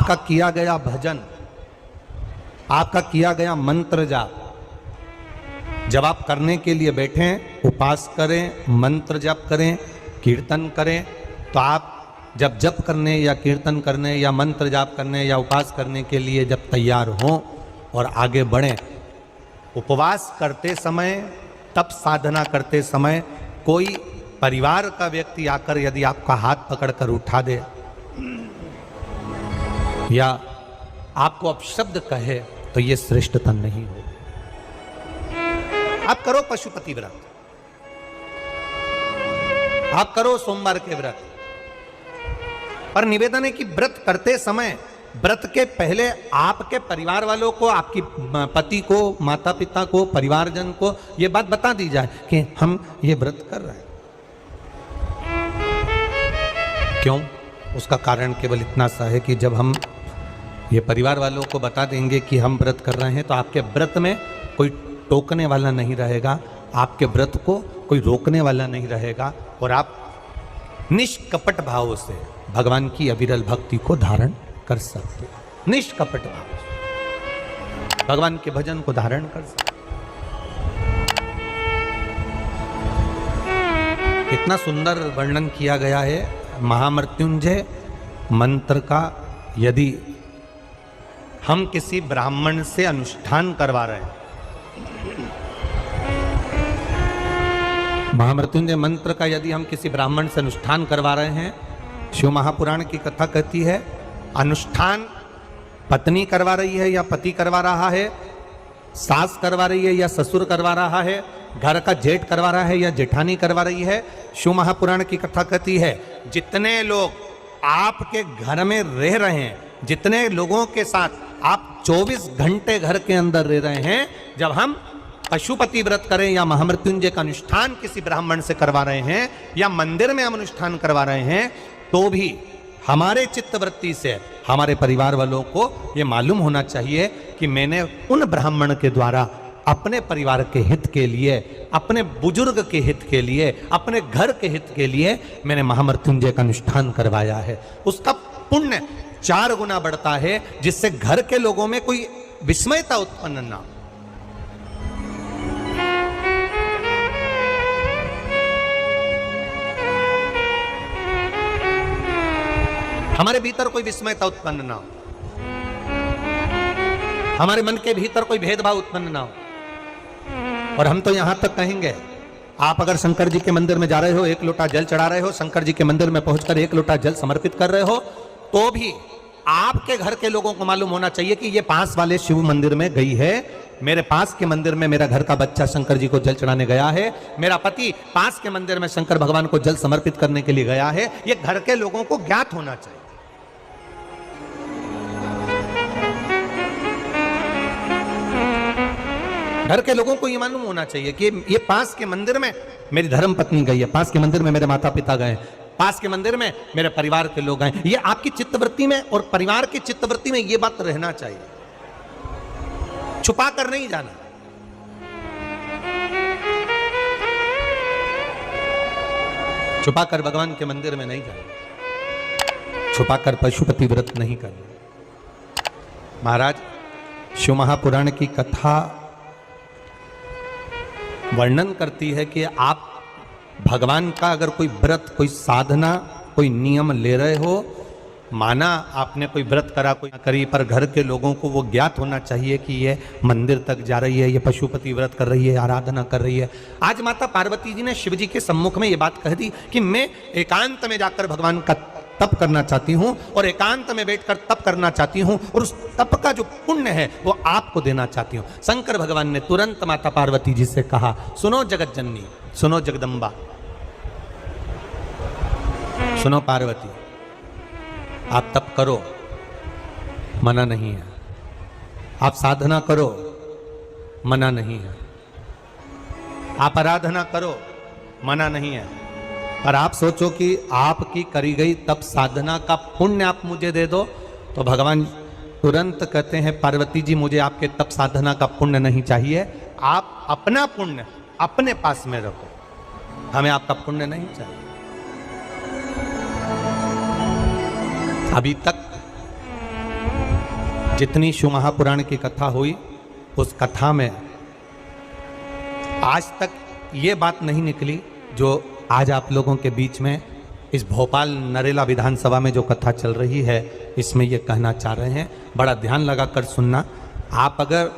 आपका किया गया भजन, आपका किया गया मंत्र जाप, जब आप करने के लिए बैठें, उपास करें, मंत्र जाप करें, कीर्तन करें, तो आप जब जप करने या कीर्तन करने या मंत्र जाप करने या उपास करने के लिए जब तैयार हों और आगे बढ़ें, उपवास करते समय, तप साधना करते समय कोई परिवार का व्यक्ति आकर यदि आपका हाथ पकड़कर उठा दे या आपको अपशब्द कहे, तो ये श्रेष्ठतन नहीं हो। आप करो पशुपति व्रत, आप करो सोमवार के व्रत, पर निवेदन है कि व्रत करते समय, व्रत के पहले आपके परिवार वालों को, आपकी पति को, माता पिता को, परिवारजन को ये बात बता दी जाए कि हम ये व्रत कर रहे हैं। क्यों? उसका कारण केवल इतना सा है कि जब हम ये परिवार वालों को बता देंगे कि हम व्रत कर रहे हैं, तो आपके व्रत में कोई टोकने वाला नहीं रहेगा, आपके व्रत को कोई रोकने वाला नहीं रहेगा, और आप निष्कपट भाव से भगवान की अविरल भक्ति को धारण कर सकते हो। निष्कपट भाव से भगवान के भजन को धारण कर सकते। इतना सुंदर वर्णन किया गया है महामृत्युंजय मंत्र का। यदि हम किसी ब्राह्मण से अनुष्ठान करवा रहे हैं, महामृत्युंजय मंत्र का यदि हम किसी ब्राह्मण से अनुष्ठान करवा रहे हैं, शिव महापुराण की कथा कहती है, अनुष्ठान पत्नी करवा रही है या पति करवा रहा है, सास करवा रही है या ससुर करवा रहा है, घर का जेठ करवा रहा है या जेठानी करवा रही है, शिव महापुराण की कथा कहती है, जितने लोग आपके घर में रह रहे हैं, जितने लोगों के साथ आप 24 घंटे घर के अंदर रह रहे हैं, जब हम पशुपति व्रत करें या महामृत्युंजय का अनुष्ठान किसी ब्राह्मण से करवा रहे हैं या मंदिर में हम अनुष्ठान करवा रहे हैं, तो भी हमारे चित्तवृत्ति से हमारे परिवार वालों को ये मालूम होना चाहिए कि मैंने उन ब्राह्मण के द्वारा अपने परिवार के हित के लिए, अपने बुजुर्ग के हित के लिए, अपने घर के हित के लिए मैंने महामृत्युंजय का अनुष्ठान करवाया है। उसका पुण्य 4 गुना बढ़ता है, जिससे घर के लोगों में कोई विस्मयता उत्पन्न ना हो। हमारे भीतर कोई विस्मयता उत्पन्न ना हो, हमारे मन के भीतर कोई भेदभाव उत्पन्न ना हो। और हम तो यहां तक कहेंगे, आप अगर शंकर जी के मंदिर में जा रहे हो, 1 लोटा जल चढ़ा रहे हो, शंकर जी के मंदिर में पहुंचकर 1 लोटा जल समर्पित कर रहे हो, तो भी आपके घर के लोगों को मालूम होना चाहिए कि ये पास वाले शिव मंदिर में गई है, मेरे पास के मंदिर में मेरा घर का बच्चा शंकर जी को जल चढ़ाने गया है, मेरा पति पास के मंदिर में शंकर भगवान को जल समर्पित करने के लिए गया है। ये घर के लोगों को ज्ञात होना चाहिए। घर के लोगों को ये मालूम होना चाहिए कि ये पास के मंदिर में मेरी धर्म पत्नी गई है, पास के मंदिर में मेरे माता पिता गए, पास के मंदिर में मेरे परिवार के लोग गए। ये आपकी चित्तवृत्ति में और परिवार की चित्तवृत्ति में ये बात रहना चाहिए, छुपा कर नहीं जाना। छुपा कर भगवान के मंदिर में नहीं जाना, छुपा कर पशुपति व्रत नहीं करना। महाराज, शिव महापुराण की कथा वर्णन करती है कि आप भगवान का अगर कोई व्रत, कोई साधना, कोई नियम ले रहे हो, माना आपने कोई व्रत करा, कोई करी, पर घर के लोगों को वो ज्ञात होना चाहिए कि ये मंदिर तक जा रही है, ये पशुपति व्रत कर रही है, आराधना कर रही है। आज माता पार्वती जी ने शिव जी के सम्मुख में ये बात कह दी कि मैं एकांत में जाकर भगवान का तप करना चाहती हूं और एकांत में बैठकर तप करना चाहती हूं, और उस तप का जो पुण्य है वो आपको देना चाहती हूं। शंकर भगवान ने तुरंत माता पार्वती जी से कहा, सुनो जगत जननी, सुनो जगदम्बा, सुनो पार्वती, आप तप करो, मना नहीं है, आप साधना करो, मना नहीं है, आप आराधना करो, मना नहीं है, और आप सोचो कि आपकी करी गई तप साधना का पुण्य आप मुझे दे दो, तो भगवान तुरंत कहते हैं, पार्वती जी मुझे आपके तप साधना का पुण्य नहीं चाहिए, आप अपना पुण्य अपने पास में रखो, हमें आपका पुण्य नहीं चाहिए। अभी तक जितनी शिव महापुराण की कथा हुई, उस कथा में आज तक ये बात नहीं निकली जो आज आप लोगों के बीच में इस भोपाल नरेला विधानसभा में जो कथा चल रही है, इसमें ये कहना चाह रहे हैं। बड़ा ध्यान लगाकर सुनना। आप अगर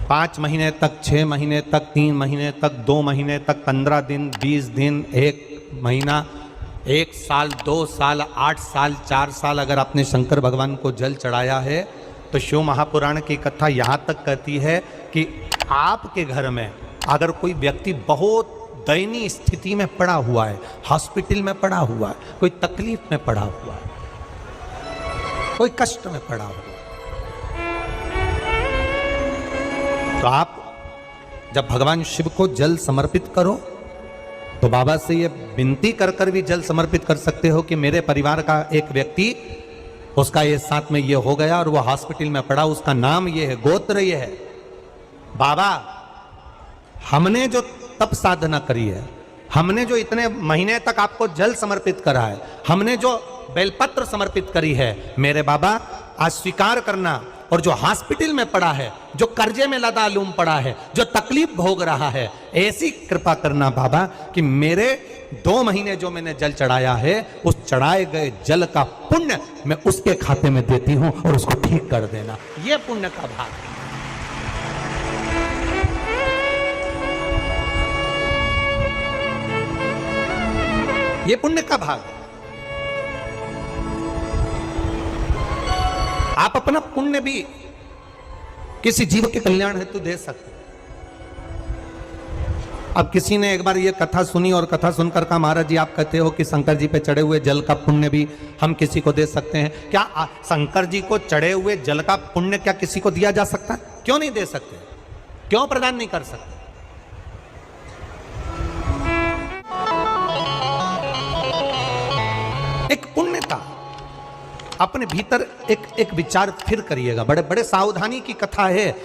5 महीने तक, 6 महीने तक, 3 महीने तक, 2 महीने तक, 15 दिन, 20 दिन, 1 महीना, 1 साल, 2 साल, 8 साल, 4 साल अगर आपने शंकर भगवान को जल चढ़ाया है, तो शिव महापुराण की कथा यहाँ तक कहती है कि आपके घर में अगर कोई व्यक्ति बहुत दयनीय स्थिति में पड़ा हुआ है, हॉस्पिटल में पड़ा हुआ है, कोई तकलीफ में पड़ा हुआ है, कोई कष्ट में पड़ा हुआ है, तो आप जब भगवान शिव को जल समर्पित करो तो बाबा से ये विनती कर कर भी जल समर्पित कर सकते हो कि मेरे परिवार का एक व्यक्ति, उसका ये साथ में ये हो गया और वो हॉस्पिटल में पड़ा, उसका नाम ये है, गोत्र ये है। बाबा, हमने जो तप साधना करी है, हमने जो इतने महीने तक आपको जल समर्पित करा है, हमने जो बेलपत्र समर्पित करी है, मेरे बाबा आज स्वीकार करना। और जो हॉस्पिटल में पड़ा है, जो कर्जे में लदालूम पड़ा है, जो तकलीफ भोग रहा है, ऐसी कृपा करना बाबा कि मेरे 2 महीने जो मैंने जल चढ़ाया है, उस चढ़ाए गए जल का पुण्य मैं उसके खाते में देती हूं और उसको ठीक कर देना। यह पुण्य का भाग है। ये पुण्य का भाग है। आप अपना पुण्य भी किसी जीव के कल्याण हेतु दे सकते हैं। अब किसी ने एक बार ये कथा सुनी और कथा सुनकर कहा, महाराज जी आप कहते हो कि शंकर जी पे चढ़े हुए जल का पुण्य भी हम किसी को दे सकते हैं क्या? शंकर जी को चढ़े हुए जल का पुण्य क्या किसी को दिया जा सकता है? क्यों नहीं दे सकते? क्यों प्रदान नहीं कर सकते? एक पुण्यता अपने भीतर एक विचार फिर करिएगा। बड़े बड़े सावधानी की कथा है।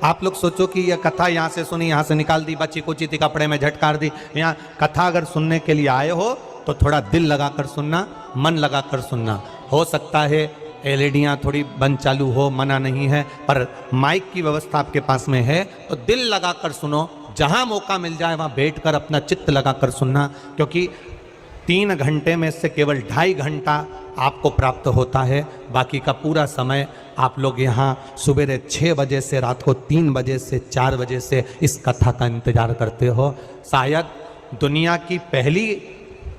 आप लोग सोचो कि यह कथा यहाँ से सुनी, यहाँ से निकाल दी, बच्ची कुची थी कपड़े में झटकार दी। यहाँ कथा अगर सुनने के लिए आए हो तो थोड़ा दिल लगाकर सुनना, मन लगाकर सुनना। हो सकता है एलईडियाँ थोड़ी बंद चालू हो, मना नहीं है, पर माइक की व्यवस्था आपके पास में है तो दिल लगाकर सुनो। जहाँ मौका मिल जाए वहाँ बैठकर अपना चित्त लगाकर सुनना, क्योंकि 3 घंटे में से केवल 2.5 घंटा आपको प्राप्त होता है। बाकी का पूरा समय आप लोग यहाँ सुबह 6 बजे से रात को 3 बजे से 4 बजे से इस कथा का इंतजार करते हो। शायद दुनिया की पहली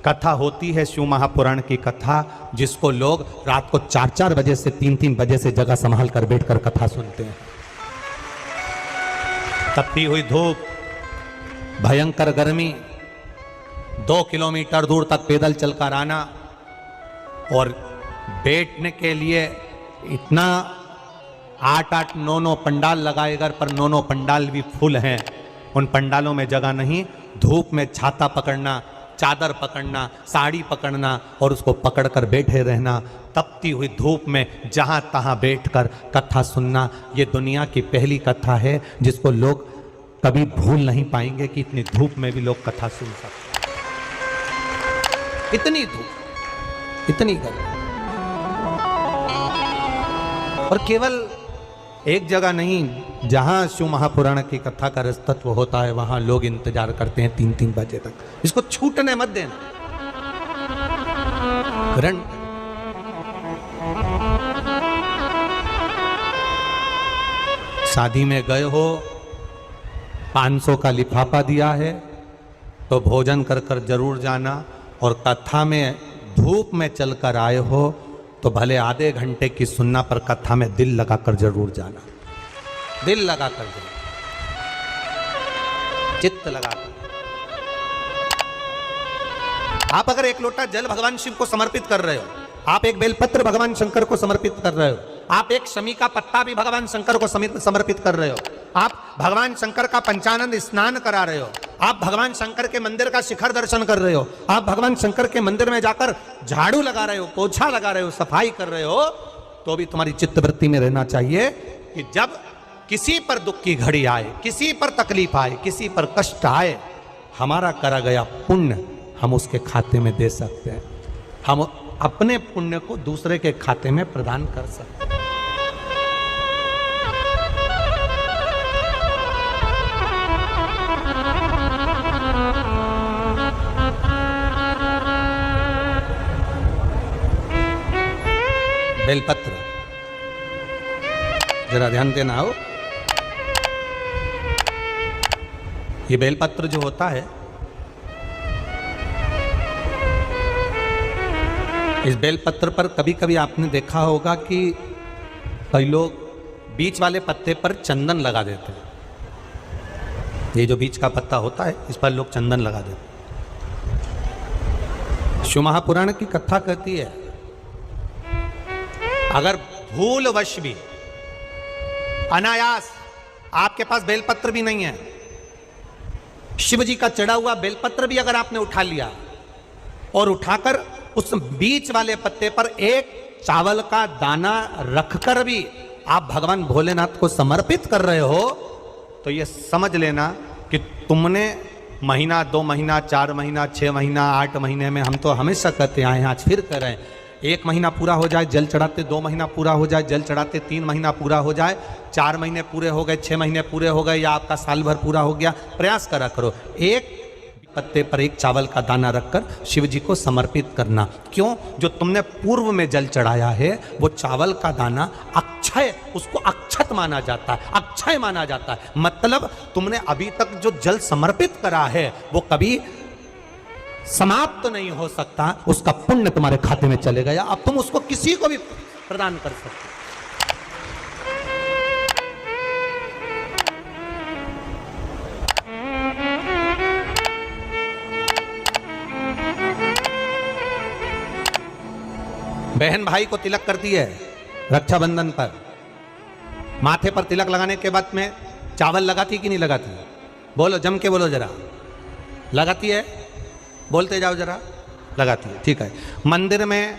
कथा होती है शिव महापुराण की कथा, जिसको लोग रात को 4-4 बजे से 3-3 बजे से जगह संभाल कर बैठकर कथा सुनते हैं। तपती हुई धूप, भयंकर गर्मी, 2 किलोमीटर दूर तक पैदल चलकर आना और बैठने के लिए इतना 8-8, 9-9 पंडाल लगाए घर पर, 9-9 पंडाल भी फुल हैं। उन पंडालों में जगह नहीं। धूप में छाता पकड़ना, चादर पकड़ना, साड़ी पकड़ना और उसको पकड़कर बैठे रहना। तपती हुई धूप में जहाँ तहाँ बैठकर कथा सुनना, ये दुनिया की पहली कथा है जिसको लोग कभी भूल नहीं पाएंगे कि इतनी धूप में भी लोग कथा सुन सकते। इतनी धूप, इतनी गर्मी, और केवल एक जगह नहीं, जहां शिव महापुराण की कथा का रसतत्व होता है वहां लोग इंतजार करते हैं 3-3 बजे तक। इसको छूटने मत देना। शादी में गए हो, 500 का लिफाफा दिया है तो भोजन कर कर जरूर जाना। और कथा में धूप में चलकर आए हो तो भले आधे घंटे की सुनना, पर कथा में दिल लगाकर जरूर जाना। दिल लगाकर जाना, चित्त लगाकर। आप अगर 1 लोटा जल भगवान शिव को समर्पित कर रहे हो, आप एक बेलपत्र भगवान शंकर को समर्पित कर रहे हो, आप एक शमी का पत्ता भी भगवान शंकर को समर्पित कर रहे हो, आप भगवान शंकर का पंचानंद स्नान करा रहे हो, आप भगवान शंकर के मंदिर का शिखर दर्शन कर रहे हो, आप भगवान शंकर के मंदिर में जाकर झाड़ू लगा रहे हो, पोछा लगा रहे हो, सफाई कर रहे हो, तो भी तुम्हारी चित्तवृत्ति में रहना चाहिए कि जब किसी पर दुख की घड़ी आए, किसी पर तकलीफ आए, किसी पर कष्ट आए, हमारा करा गया पुण्य हम उसके खाते में दे सकते हैं। हम अपने पुण्य को दूसरे के खाते में प्रदान कर सकते हैं। बेलपत्र, जरा ध्यान देना हो। ये बेलपत्र जो होता है, इस बेलपत्र पर कभी कभी आपने देखा होगा कि कई लोग बीच वाले पत्ते पर चंदन लगा देते हैं। ये जो बीच का पत्ता होता है, इस पर लोग चंदन लगा देते हैं। शिव महापुराण की कथा कहती है, अगर भूलवश भी अनायास आपके पास बेलपत्र भी नहीं है, शिव जी का चढ़ा हुआ बेलपत्र भी अगर आपने उठा लिया और उठाकर उस बीच वाले पत्ते पर एक चावल का दाना रखकर भी आप भगवान भोलेनाथ को समर्पित कर रहे हो, तो ये समझ लेना कि तुमने महीना, 2 महीना, 4 महीना, 6 महीना, 8 महीने में, हम तो हमेशा कहते आए हैं, आज फिर कह रहे हैं, 1 महीना पूरा हो जाए जल चढ़ाते, 2 महीना पूरा हो जाए जल चढ़ाते, 3 महीना पूरा हो जाए, 4 महीने पूरे हो गए, 6 महीने पूरे हो गए, या आपका साल भर पूरा हो गया, प्रयास करा करो एक पत्ते पर एक चावल का दाना रखकर शिव जी को समर्पित करना। क्यों? जो तुमने पूर्व में जल चढ़ाया है वो चावल का दाना अक्षय, उसको अक्षत माना जाता है, अक्षय माना जाता है। मतलब तुमने अभी तक जो जल समर्पित करा है वो कभी समाप्त तो नहीं हो सकता, उसका पुण्य तुम्हारे खाते में चले गया, अब तुम उसको किसी को भी प्रदान कर सकते। बहन भाई को तिलक करती है रक्षाबंधन पर, माथे पर तिलक लगाने के बाद में चावल लगाती कि नहीं लगाती? बोलो, जम के बोलो जरा। लगाती है? बोलते जाओ जरा। लगाती है, ठीक है। मंदिर में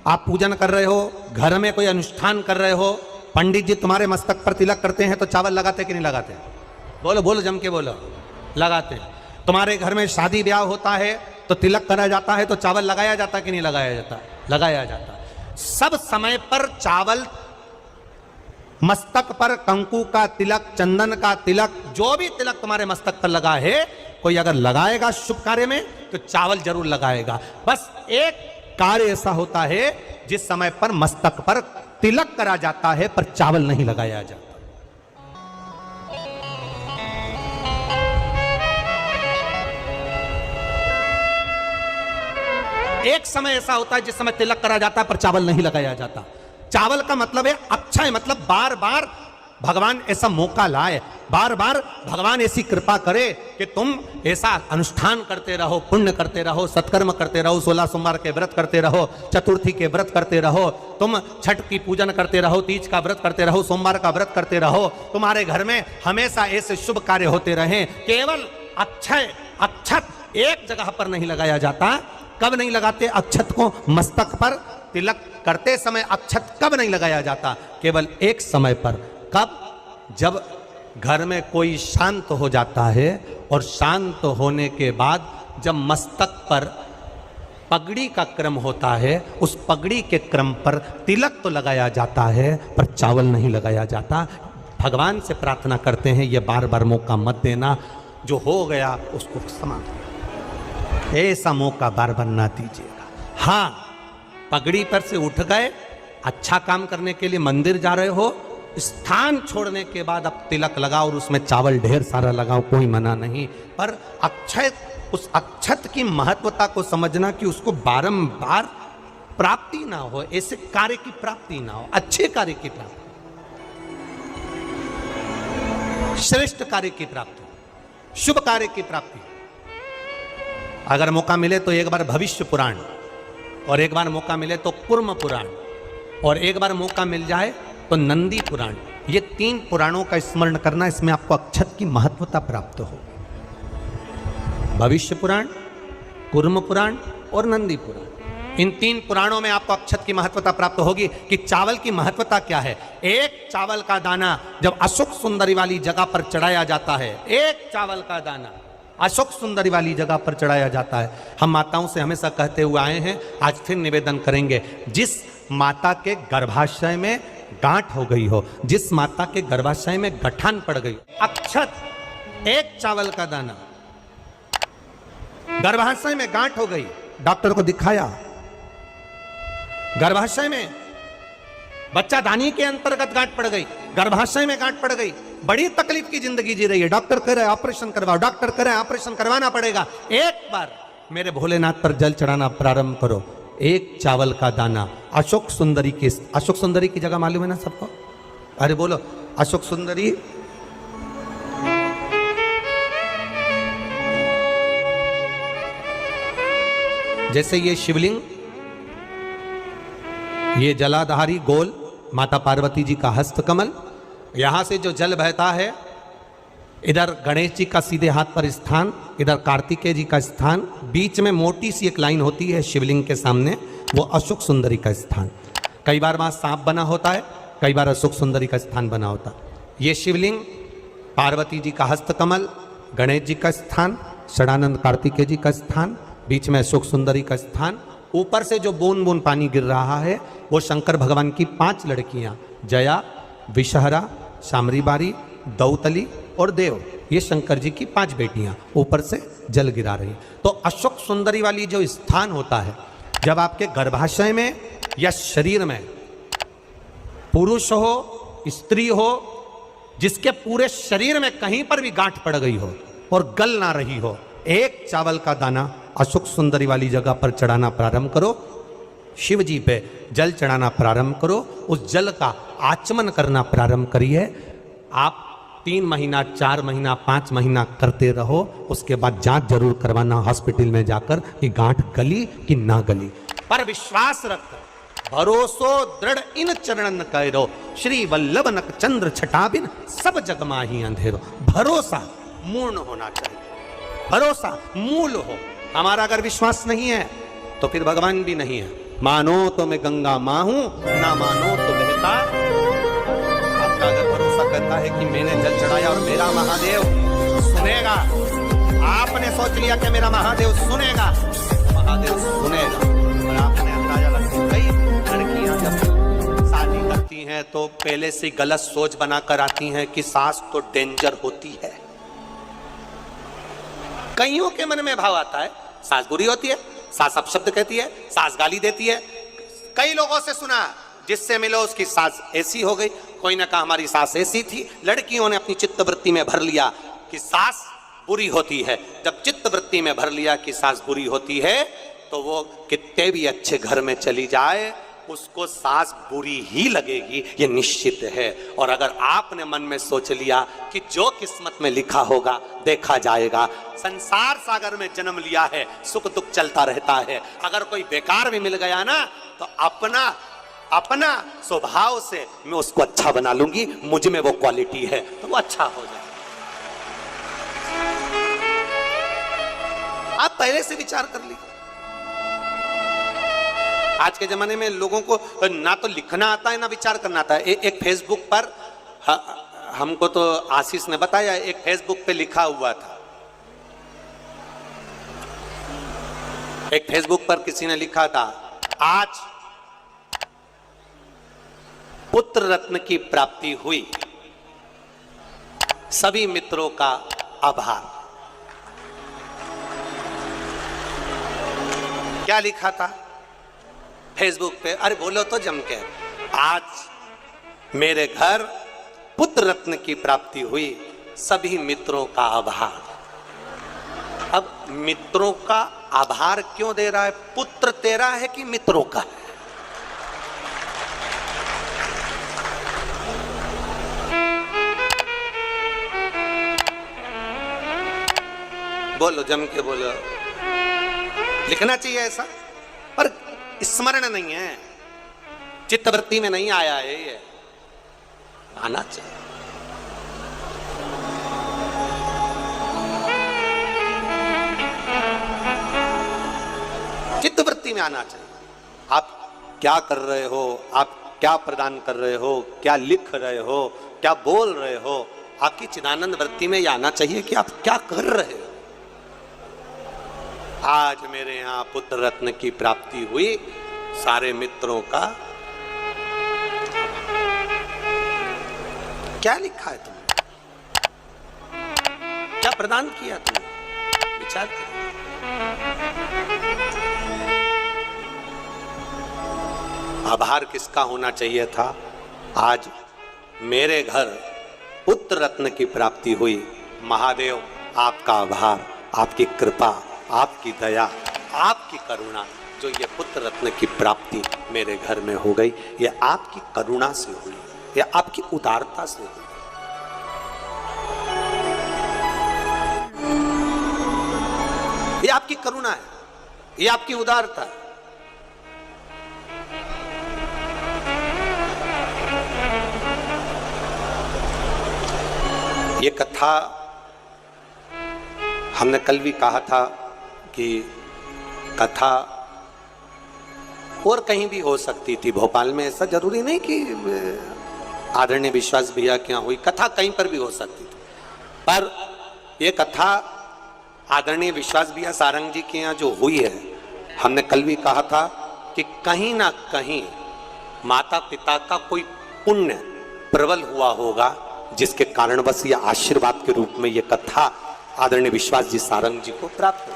आप पूजन कर रहे हो, घर में कोई अनुष्ठान कर रहे हो, पंडित जी तुम्हारे मस्तक पर तिलक करते हैं तो चावल लगाते कि नहीं लगाते? बोलो बोलो, जम के बोलो। लगाते। तुम्हारे घर में शादी ब्याह होता है तो तिलक करा जाता है तो चावल लगाया जाता कि नहीं लगाया जाता? लगाया जाता। सब समय पर चावल, मस्तक पर कंकु का तिलक, चंदन का तिलक, जो भी तिलक तुम्हारे मस्तक पर लगा है, कोई अगर लगाएगा शुभ कार्य में तो चावल जरूर लगाएगा। बस एक कार्य ऐसा होता है जिस समय पर मस्तक पर तिलक करा जाता है पर चावल नहीं लगाया जाता। एक समय ऐसा होता है जिस समय तिलक करा जाता है पर चावल नहीं लगाया जाता। चावल का मतलब है अक्षय, मतलब बार बार भगवान ऐसा मौका लाए, बार बार भगवान ऐसी कृपा करे कि तुम ऐसा अनुष्ठान करते रहो, पुण्य करते रहो, सत्कर्म करते रहो, 16 सोमवार के व्रत करते रहो, चतुर्थी के व्रत करते रहो, तुम छठ की पूजन करते रहो, तीज का व्रत करते रहो, सोमवार का व्रत करते रहो, तुम्हारे घर में हमेशा ऐसे शुभ कार्य होते रहे। केवल अक्षय, अक्षत एक जगह पर नहीं लगाया जाता। कब नहीं लगाते अक्षत को? मस्तक पर तिलक करते समय अक्षत कब नहीं लगाया जाता? केवल एक समय पर। कब? जब घर में कोई शांत हो जाता है और शांत होने के बाद जब मस्तक पर पगड़ी का क्रम होता है, उस पगड़ी के क्रम पर तिलक तो लगाया जाता है पर चावल नहीं लगाया जाता। भगवान से प्रार्थना करते हैं ये बार बार मौका मत देना, जो हो गया उसको समाप्त, ऐसा मौका बार बार ना दीजिएगा। हाँ, पगड़ी पर से उठ गए, अच्छा काम करने के लिए मंदिर जा रहे हो, स्थान छोड़ने के बाद अब तिलक लगाओ और उसमें चावल ढेर सारा लगाओ, कोई मना नहीं। पर अक्षय, उस अक्षत की महत्वता को समझना कि उसको बारंबार प्राप्ति ना हो, ऐसे कार्य की प्राप्ति ना हो, अच्छे कार्य की प्राप्ति, श्रेष्ठ कार्य की प्राप्ति, शुभ कार्य की प्राप्ति। अगर मौका मिले तो एक बार भविष्य पुराण, और एक बार मौका मिले तो कूर्म पुराण, और एक बार मौका मिल जाए तो नंदी पुराण, ये 3 पुराणों का स्मरण करना, इसमें आपको अक्षत की महत्वता प्राप्त हो। भविष्य पुराण, कूर्म पुराण और नंदी पुराण, इन 3 पुराणों में आपको अक्षत की महत्वता प्राप्त होगी कि चावल की महत्वता क्या है। एक चावल का दाना जब अशोक सुंदरी वाली जगह पर चढ़ाया जाता है, एक चावल का दाना अशोक सुंदरी वाली जगह पर चढ़ाया जाता है। हम माताओं से हमेशा कहते हुए आए हैं, आज फिर निवेदन करेंगे, जिस माता के गर्भाशय में गांठ हो गई हो, जिस माता के गर्भाशय में गठान पड़ गई, अक्षत, एक चावल का दाना, गर्भाशय में गांठ हो गई, डॉक्टर को दिखाया, गर्भाशय में बच्चा दानी के अंतर्गत गांठ पड़ गई, गर्भाशय में गांठ पड़ गई, बड़ी तकलीफ की जिंदगी जी रही है, डॉक्टर कह रहे ऑपरेशन करवाओ, डॉक्टर कह रहे ऑपरेशन करवाना पड़ेगा। एक बार मेरे भोलेनाथ पर जल चढ़ाना प्रारंभ करो, एक चावल का दाना। अशोक सुंदरी की जगह मालूम है ना सबको? अरे बोलो अशोक सुंदरी। जैसे ये शिवलिंग, ये जलाधारी गोल माता पार्वती जी का हस्त कमल, यहां से जो जल बहता है, इधर गणेश जी का सीधे हाथ पर स्थान, इधर कार्तिकेय जी का स्थान, बीच में मोटी सी एक लाइन होती है शिवलिंग के सामने, वो अशोक सुंदरी का स्थान। कई बार वहां सांप बना होता है, कई बार अशोक सुंदरी का स्थान बना होता है। ये शिवलिंग, पार्वती जी का हस्त कमल, गणेश जी का स्थान, षडानंद कार्तिकेय जी का स्थान, बीच में अशोक सुंदरी का स्थान। ऊपर से जो बूंद बूंद पानी गिर रहा है वो शंकर भगवान की 5 लड़कियां, जया, विषहरा, शामरीबारी, दौतली और देव, ये शंकर जी की 5 बेटियां ऊपर से जल गिरा रही। तो अशोक सुंदरी वाली जो स्थान होता है, जब आपके गर्भाशय में या शरीर में पुरुष हो, स्त्री हो, जिसके पूरे शरीर में कहीं पर भी गांठ पड़ गई हो और गल ना रही हो, एक चावल का दाना अशोक सुंदरी वाली जगह पर चढ़ाना प्रारंभ करो, शिव जी पे जल चढ़ाना प्रारंभ करो, उस जल का आचमन करना प्रारंभ करिए। आप 3 महीना, 4 महीना, 5 महीना करते रहो, उसके बाद जांच जरूर करवाना हॉस्पिटल में जाकर कि गांठ गली कि ना गली। पर विश्वास रख, भरोसो दृढ़ इन चरणन करो, श्री वल्लभ नक चंद्र छटाबिन सब जग माही अंधेरो। भरोसा मूर्ण होना चाहिए, भरोसा मूल हो। हमारा अगर विश्वास नहीं है तो फिर भगवान भी नहीं है। मानो तो मैं गंगा मां हूं, ना मानो तो बहता। आपका अगर भरोसा करता है कि मैंने जल चढ़ाया और मेरा महादेव सुनेगा, आपने सोच लिया कि मेरा महादेव सुनेगा, महादेव सुनेगा। और आपने अंदाजा लगा, कई लड़कियां जब शादी करती हैं तो पहले से गलत सोच बनाकर आती हैं कि सास तो डेंजर होती है। कईयों के मन में भाव आता है सास बुरी होती है, सास अपशब्द कहती है, सास गाली देती है। कई लोगों से सुना, जिससे मिलो उसकी सास ऐसी हो गई, कोई ना कहा हमारी सास ऐसी थी। लड़कियों ने अपनी चित्तवृत्ति में भर लिया कि सास बुरी होती है। जब चित्तवृत्ति में भर लिया कि सास बुरी होती है, तो वो कितने भी अच्छे घर में चली जाए, उसको सास बुरी ही लगेगी, ये निश्चित है। और अगर आपने मन में सोच लिया कि जो किस्मत में लिखा होगा देखा जाएगा, संसार सागर में जन्म लिया है, सुख दुख चलता रहता है। अगर कोई बेकार भी मिल गया ना, तो अपना स्वभाव से मैं उसको अच्छा बना लूंगी, मुझ में वो क्वालिटी है, तो वो अच्छा हो जाए। आप पहले से विचार कर लीजिए। आज के जमाने में लोगों को ना तो लिखना आता है ना विचार करना आता है। एक फेसबुक पर हमको तो आशीष ने बताया, एक फेसबुक पे लिखा हुआ था, एक फेसबुक पर किसी ने लिखा था, आज पुत्र रत्न की प्राप्ति हुई, सभी मित्रों का आभार। क्या लिखा था फेसबुक पे? अरे बोलो तो जम के, आज मेरे घर पुत्र रत्न की प्राप्ति हुई, सभी मित्रों का आभार। अब मित्रों का आभार क्यों दे रहा है? पुत्र तेरा है कि मित्रों का है? बोलो जम के बोलो। लिखना चाहिए ऐसा, पर स्मरण नहीं है, चित्तवृत्ति में नहीं आया है, ये आना चाहिए। चित्तवृत्ति में आना चाहिए। आप क्या कर रहे हो, आप क्या प्रदान कर रहे हो, क्या लिख रहे हो, क्या बोल रहे हो, आपकी चिदानंद वृत्ति में यह आना चाहिए कि आप क्या कर रहे हो। आज मेरे यहाँ पुत्र रत्न की प्राप्ति हुई, सारे मित्रों का। क्या लिखा है तुमने, क्या प्रदान किया तुमने, विचार करो। आभार किसका होना चाहिए था? आज मेरे घर पुत्र रत्न की प्राप्ति हुई। महादेव आपका आभार, आपकी कृपा, आपकी दया, आपकी करुणा, जो ये पुत्र रत्न की प्राप्ति मेरे घर में हो गई, ये आपकी करुणा से हुई, ये आपकी उदारता से हुई। ये आपकी करुणा है, ये आपकी उदारता है। ये कथा हमने कल भी कहा था कि कथा और कहीं भी हो सकती थी भोपाल में, ऐसा जरूरी नहीं कि आदरणीय विश्वास भैया के यहाँ हुई, कथा कहीं पर भी हो सकती थी। पर ये कथा आदरणीय विश्वास भैया सारंग जी के यहाँ जो हुई है, हमने कल भी कहा था कि कहीं ना कहीं माता पिता का कोई पुण्य प्रबल हुआ होगा, जिसके कारण बस ये आशीर्वाद के रूप में ये कथा आदरणीय विश्वास जी सारंग जी को प्राप्त हो।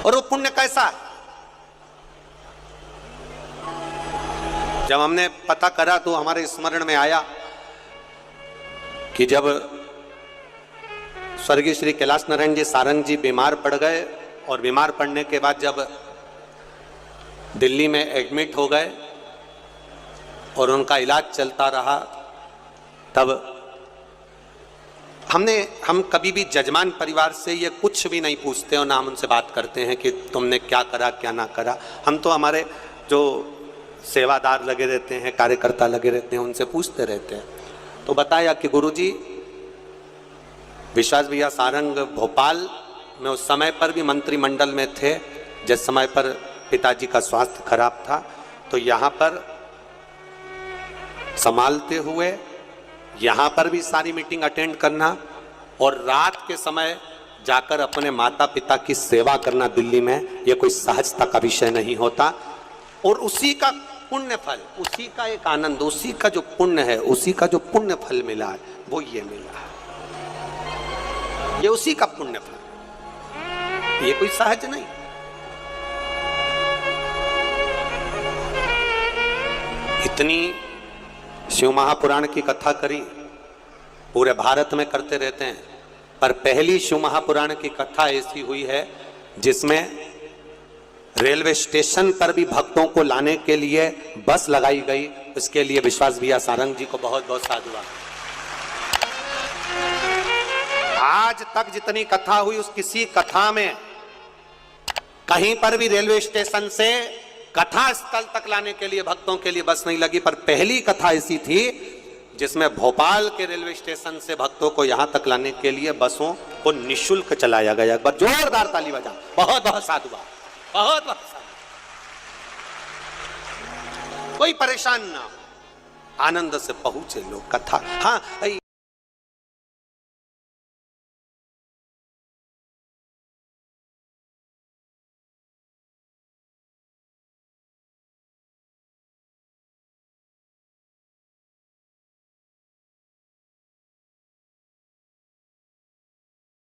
और वो पुण्य कैसा है? जब हमने पता करा तो हमारे स्मरण में आया कि जब स्वर्गीय श्री कैलाश नारायण जी सारंग जी बीमार पड़ गए और बीमार पड़ने के बाद जब दिल्ली में एडमिट हो गए और उनका इलाज चलता रहा, तब हम कभी भी जजमान परिवार से ये कुछ भी नहीं पूछते और ना हम उनसे बात करते हैं कि तुमने क्या करा क्या ना करा। हम तो हमारे जो सेवादार लगे रहते हैं, कार्यकर्ता लगे रहते हैं, उनसे पूछते रहते हैं। तो बताया कि गुरुजी विश्वास भैया सारंग भोपाल में उस समय पर भी मंत्रिमंडल में थे, जिस समय पर पिताजी का स्वास्थ्य खराब था, तो यहाँ पर संभालते हुए यहाँ पर भी सारी मीटिंग अटेंड करना और रात के समय जाकर अपने माता पिता की सेवा करना दिल्ली में, ये कोई सहजता का विषय नहीं होता। और उसी का पुण्य फल, उसी का एक आनंद, उसी का जो पुण्य है, उसी का जो पुण्य फल मिला है, वो ये मिला है, ये उसी का पुण्य फल, ये कोई सहज नहीं। इतनी शिव महापुराण की कथा करी, पूरे भारत में करते रहते हैं, पर पहली शिव महापुराण की कथा ऐसी हुई है जिसमें रेलवे स्टेशन पर भी भक्तों को लाने के लिए बस लगाई गई। इसके लिए विश्वास भैया सारंग जी को बहुत बहुत साधुवाद। आज तक जितनी कथा हुई, उस किसी कथा में कहीं पर भी रेलवे स्टेशन से कथा स्थल तक लाने के लिए भक्तों के लिए बस नहीं लगी, पर पहली कथा ऐसी थी जिसमें भोपाल के रेलवे स्टेशन से भक्तों को यहां तक लाने के लिए बसों को निःशुल्क चलाया गया। एक बार जोरदार ताली बजा, बहुत बहुत साधुवाद, बहुत बहुत साधुवाद। कोई परेशान ना हो, आनंद से पहुंचे लोग कथा। हाँ,